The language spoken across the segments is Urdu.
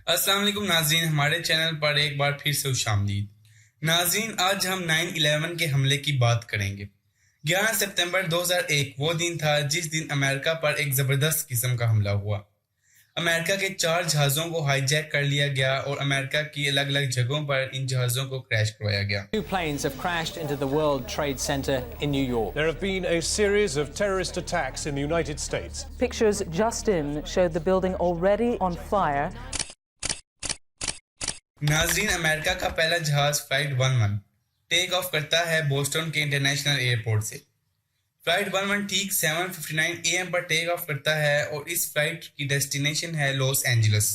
السلام علیکم ناظرین، ہمارے چینل پر ایک بار پھر سے خوش آمدید۔ ناظرین، آج ہم 9/11 کے حملے کی بات کریں گے۔ 11 ستمبر 2001 وہ دن تھا جس دن امریکہ پر ایک زبردست قسم کا حملہ ہوا۔ امریکہ کے 4 جہازوں کو ہائی جیک کر لیا گیا اور امریکہ کی الگ الگ جگہوں پر ان جہازوں کو کریش کروایا گیا۔ Two planes have crashed into the World Trade Center in New York. There have been a series of terrorist attacks in the United States. Pictures just in showed the building already on fire. ناظرین، امریکہ کا پہلا جہاز فلائٹ 11 ٹیک آف کرتا ہے بوسٹن کے انٹرنیشنل ایئرپورٹ سے۔ فلائٹ 11 ٹھیک 7:59 AM پر ٹیک آف کرتا ہے اور اس فلائٹ کی ڈیسٹینیشن ہے لاس اینجلس،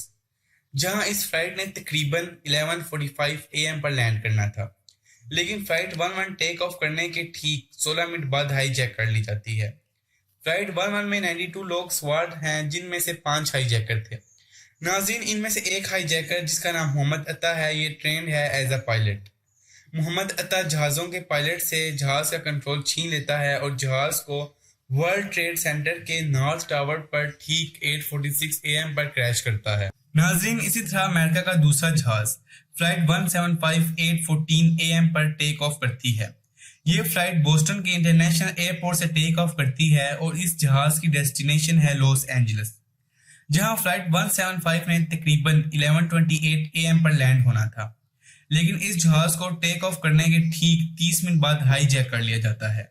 جہاں اس فلائٹ نے تقریباً 11:45 AM پر لینڈ کرنا تھا، لیکن فلائٹ 11 ٹیک آف کرنے کے ٹھیک 16 منٹ بعد ہائی جیک کر لی جاتی ہے۔ فلائٹ 11 میں 92 لوگ سوار ہیں، جن میں سے 5 ہائی جیکر تھے۔ ناظرین، ان میں سے ایک ہائی جیکر جس کا نام محمد عطا ہے، یہ ٹرینڈ ہے ایز اے پائلٹ۔ محمد عطا جہازوں کے پائلٹ سے جہاز کا کنٹرول چھین لیتا ہے اور جہاز کو ورلڈ ٹریڈ سینٹر کے نارتھ ٹاور پر ٹھیک 8:46 AM پر کریش کرتا ہے۔ ناظرین، اسی طرح امریکہ کا دوسرا جہاز flight 175 8:14 AM per take of کرتی ہے۔ یہ فلائٹ بوسٹن کے انٹرنیشنل ایئرپورٹ سے ٹیک آف کرتی ہے اور اس جہاز کی ڈیسٹینیشن ہے لاس اینجلس، جہاں فلائٹ 175 نے تقریباً 11:28 AM پر لینڈ ہونا تھا، لیکن اس جہاز کو ٹیک آف کرنے کے ٹھیک 30 منٹ بعد ہائی جیک کر لیا جاتا ہے۔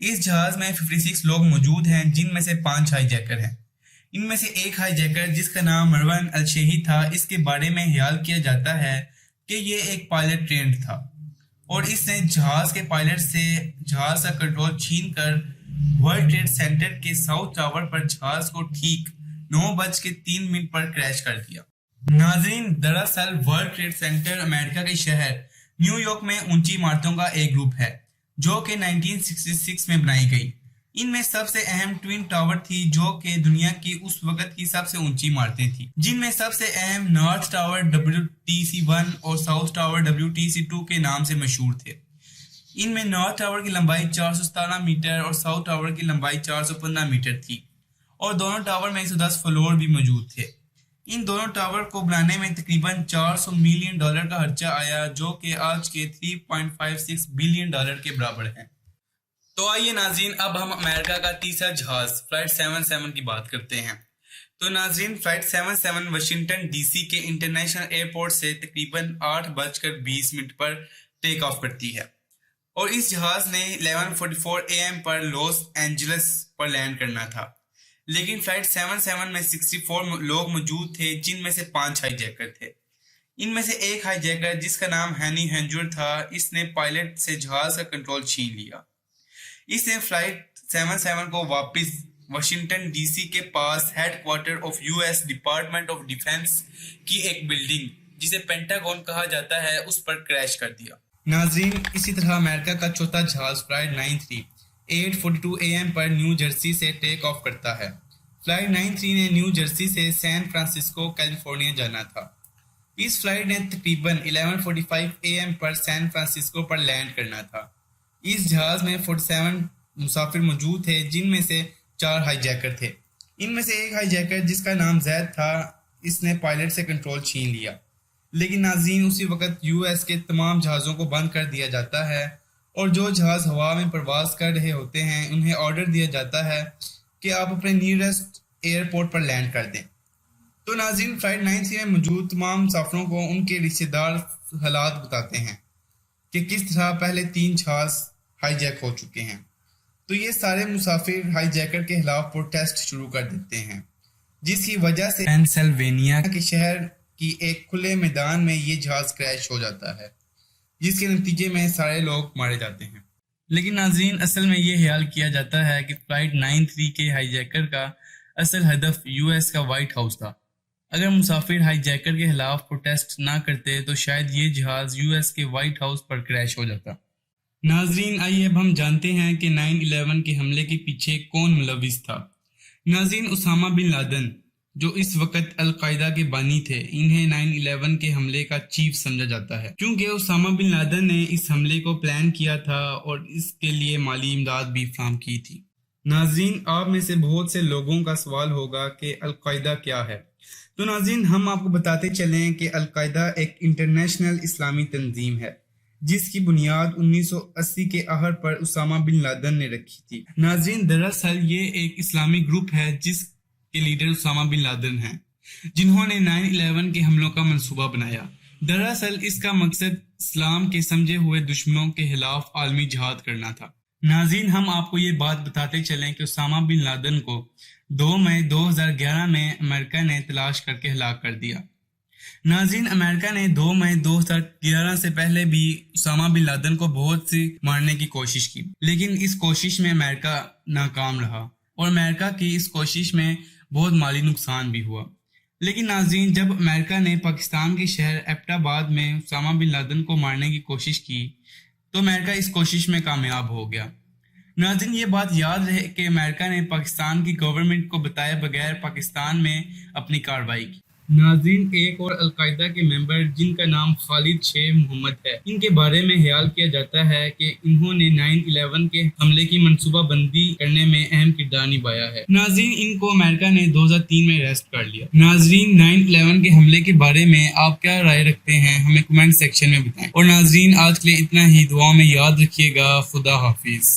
اس جہاز میں 56 لوگ موجود ہیں، جن میں سے 5 ہائی جیکر ہیں۔ ان میں سے ایک ہائی جیکر جس کا نام مروان الشیخی تھا، اس کے بارے میں خیال کیا جاتا ہے کہ یہ ایک پائلٹ ٹرینڈ تھا اور اس نے جہاز کے پائلٹ سے جہاز کا کنٹرول چھین کر ورلڈ ٹریڈ سینٹر کے ساؤتھ ٹاور پر جہاز کو ٹھیک 9:03 پر کریش کر دیا۔ ناظرین، دراصل ورلڈ ٹریڈ سینٹر امریکہ کے شہر نیو یارک میں اونچی عمارتوں کا ایک گروپ ہے جو کہ 1966 میں بنائی گئی۔ ان میں سب سے اہم ٹوین ٹاور تھی جو کہ دنیا کی اس وقت کی سب سے اونچی عمارتیں تھیں، جن میں سب سے اہم نارتھ ٹاور WTC-1 اور ساؤتھ ٹاور WTC-2 کے نام سے مشہور تھے۔ ان میں نارتھ ٹاور کی لمبائی 417 میٹر اور ساؤتھ ٹاور کی لمبائی 415 میٹر تھی اور دونوں ٹاور میں 110 فلور بھی موجود تھے۔ ان دونوں ٹاور کو بنانے میں تقریباً $400 ملین کا خرچہ آیا، جو کہ آج کے $3.56 بلین کے برابر ہیں۔ تو آئیے ناظرین، اب ہم امریکہ کا تیسرا جہاز فلائٹ 77 کی بات کرتے ہیں۔ تو ناظرین، فلائٹ 77 واشنگٹن DC کے انٹرنیشنل ایئرپورٹ سے تقریباً 8:20 پر ٹیک آف کرتی ہے اور اس جہاز نے 11:44 AM پر لاس اینجلس پر لینڈ کرنا تھا، لیکن فلائٹ 77 میں 64 لوگ موجود تھے، جن میں سے 5 ہائی جیکر تھے۔ ان میں سے ایک ہائی جیکر جس کا نام ہینی ہینجر تھا، اس نے پائلٹ سے جہاز کا کنٹرول چھین لیا۔ اس نے فلائٹ 77 کو واپس واشنگٹن DC کے پاس headquarter of US department of defense کی ایک بلڈنگ جسے پینٹاگون کہا جاتا ہے، اس پر کریش کر دیا۔ ناظرین، اسی طرح امریکہ کا چوتھا جہاز flight 93 8:42 AM per new Jersey سے ٹیک آف کرتا ہے۔ فلائٹ 93 نے نیو جرسی سے سین فرانسسکو کیلیفورنیا جانا تھا۔ اس فلائٹ نے تقریباً 11:45 AM پر سین فرانسسکو پر لینڈ کرنا تھا۔ اس جہاز میں 47 مسافر موجود تھے، جن میں سے 4 ہائی جیکر تھے۔ ان میں سے ایک ہائی جیکر جس کا نام زید تھا، اس نے پائلٹ سے کنٹرول چھین لیا، لیکن ناظرین اسی وقت US کے تمام جہازوں کو بند کر دیا جاتا ہے اور جو جہاز ہوا میں پرواز کر رہے ہوتے ہیں انہیں آرڈر دیا جاتا ہے کہ آپ اپنے نیئرسٹ ایئرپورٹ پر لینڈ کر دیں۔ تو ناظرین، فلائٹ 93 میں موجود تمام مسافروں کو ان کے رشتہ دار حالات بتاتے ہیں کہ کس طرح پہلے 3 جہاز ہائی جیک ہو چکے ہیں۔ تو یہ سارے مسافر ہائی جیکر کے خلاف پروٹیسٹ شروع کر دیتے ہیں، جس کی وجہ سے پینسلوینیا کے شہر کی ایک کھلے میدان میں یہ جہاز کریش ہو جاتا ہے، جس کے نتیجے میں سارے لوگ مارے جاتے ہیں۔ لیکن ناظرین، اصل میں یہ خیال کیا جاتا ہے کہ فلائٹ 93 کے ہائی جیکر کا اصل ہدف US کا وائٹ ہاؤس تھا۔ اگر مسافر ہائی جیکر کے خلاف پروٹیسٹ نہ کرتے تو شاید یہ جہاز US کے وائٹ ہاؤس پر کریش ہو جاتا۔ ناظرین، آئیے اب ہم جانتے ہیں کہ 9/11 کے حملے کے پیچھے کون ملوث تھا۔ ناظرین، اسامہ بن لادن جو اس وقت القاعدہ کے بانی تھے، انہیں 9/11 کے حملے کا چیف سمجھا جاتا ہے، کیونکہ اسامہ بن لادن نے اس حملے کو پلان کیا تھا اور اس کے لیے مالی امداد بھی فراہم کی تھی۔ ناظرین، آپ میں سے بہت سے لوگوں کا سوال ہوگا کہ القاعدہ کیا ہے، تو ناظرین ہم آپ کو بتاتے چلیں کہ القاعدہ ایک انٹرنیشنل اسلامی تنظیم ہے جس کی بنیاد 1980 کے آخر پر اسامہ بن لادن نے رکھی تھی۔ ناظرین دراصل یہ ایک اسلامی گروپ ہے جس کے لیڈر اسامہ بن لادن ہیں جنہوں نے 9/11 کے حملوں کا منصوبہ بنایا۔ دراصل اس کا مقصد اسلام کے سمجھے ہوئے دشمنوں کے خلاف عالمی جہاد کرنا تھا۔ ناظرین ہم آپ کو یہ بات بتاتے چلیں کہ اسامہ بن لادن کو 2 مئی 2011 میں امریکہ نے تلاش کر کے ہلاک کر دیا۔ ناظرین امریکہ نے 2 مئی 2011 سے پہلے بھی اسامہ بن لادن کو بہت سی مارنے کی کوشش کی، لیکن اس کوشش میں امریکہ ناکام رہا اور امریکہ کی اس کوشش میں بہت مالی نقصان بھی ہوا۔ لیکن ناظرین جب امریکہ نے پاکستان کے شہر ایبٹ آباد میں اسامہ بن لادن کو مارنے کی کوشش کی تو امریکہ اس کوشش میں کامیاب ہو گیا۔ ناظرین یہ بات یاد رہے کہ امریکہ نے پاکستان کی گورنمنٹ کو بتائے بغیر پاکستان میں اپنی کارروائی کی۔ ناظرین ایک اور القاعدہ کے ممبر جن کا نام خالد شیخ محمد ہے، ان کے بارے میں خیال کیا جاتا ہے کہ انہوں نے 9/11 کے حملے کی منصوبہ بندی کرنے میں اہم کردار نبھایا ہے۔ ناظرین ان کو امریکہ نے 2003 میں اریسٹ کر لیا۔ ناظرین 9/11 کے حملے کے بارے میں آپ کیا رائے رکھتے ہیں ہمیں کمنٹ سیکشن میں بتائیں، اور ناظرین آج کے لیے اتنا ہی، دعا میں یاد رکھیے گا۔ خدا حافظ۔